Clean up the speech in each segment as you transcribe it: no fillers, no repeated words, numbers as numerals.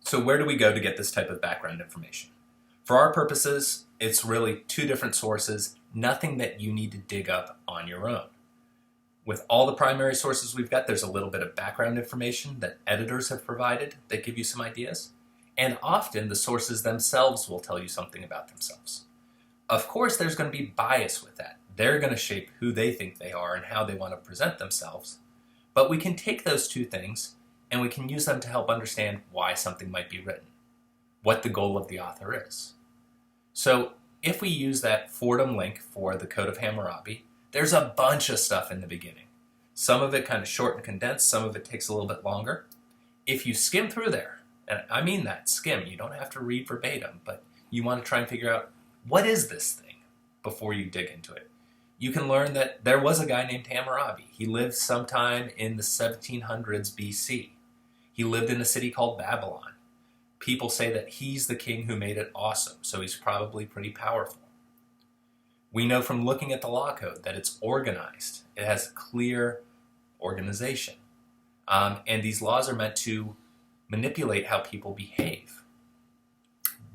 So where do we go to get this type of background information? For our purposes, it's really two different sources, nothing that you need to dig up on your own. With all the primary sources we've got, there's a little bit of background information that editors have provided that give you some ideas. And often the sources themselves will tell you something about themselves. Of course, there's going to be bias with that. They're going to shape who they think they are and how they want to present themselves. But we can take those two things and we can use them to help understand why something might be written, what the goal of the author is. So if we use that Fordham link for the Code of Hammurabi, there's a bunch of stuff in the beginning. Some of it kind of short and condensed, some of it takes a little bit longer. If you skim through there, and I mean that, skim, you don't have to read verbatim, but you want to try and figure out, what is this thing before you dig into it? You can learn that there was a guy named Hammurabi. He lived sometime in the 1700s BC. He lived in a city called Babylon. People say that he's the king who made it awesome, so he's probably pretty powerful. We know from looking at the law code that it's organized. It has clear organization. And these laws are meant to manipulate how people behave.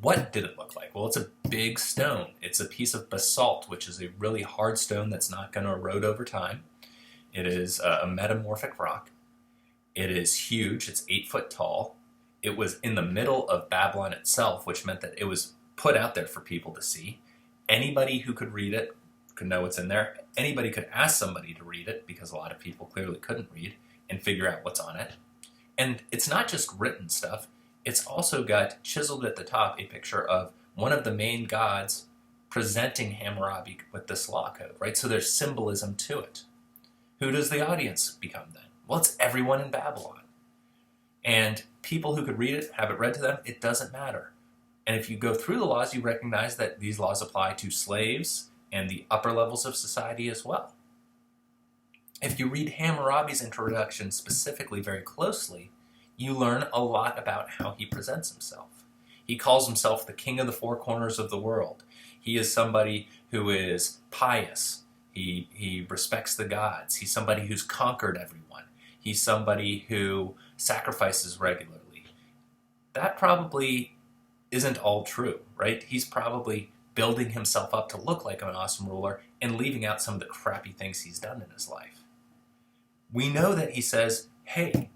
What did it look like? Well, it's a big stone. It's a piece of basalt, which is a really hard stone that's not going to erode over time. It is a metamorphic rock. It is huge. It's 8 foot tall. It was in the middle of Babylon itself, which meant that it was put out there for people to see. Anybody who could read it could know what's in there. Anybody could ask somebody to read it, because a lot of people clearly couldn't read, and figure out what's on it. And it's not just written stuff. It's also got chiseled at the top a picture of one of the main gods presenting Hammurabi with this law code, right? So there's symbolism to it. Who does the audience become then? Well, it's everyone in Babylon. And people who could read it, have it read to them, it doesn't matter. And if you go through the laws, you recognize that these laws apply to slaves and the upper levels of society as well. If you read Hammurabi's introduction specifically very closely, you learn a lot about how he presents himself. He calls himself the king of the four corners of the world. He is somebody who is pious. He respects the gods. He's somebody who's conquered everyone. He's somebody who sacrifices regularly. That probably isn't all true, right? He's probably building himself up to look like an awesome ruler and leaving out some of the crappy things he's done in his life. We know that he says, hey,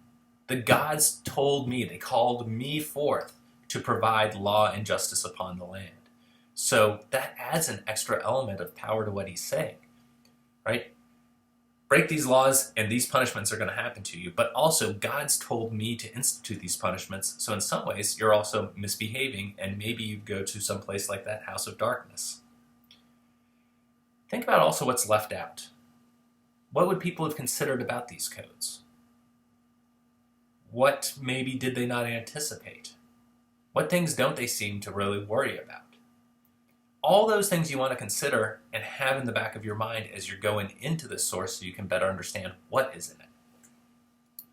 the gods told me, they called me forth to provide law and justice upon the land. So that adds an extra element of power to what he's saying, right? Break these laws and these punishments are going to happen to you, but also God's told me to institute these punishments, so in some ways you're also misbehaving and maybe you go to some place like that house of darkness. Think about also what's left out. What would people have considered about these codes? What maybe did they not anticipate? What things don't they seem to really worry about? All those things you want to consider and have in the back of your mind as you're going into this source so you can better understand what is in it.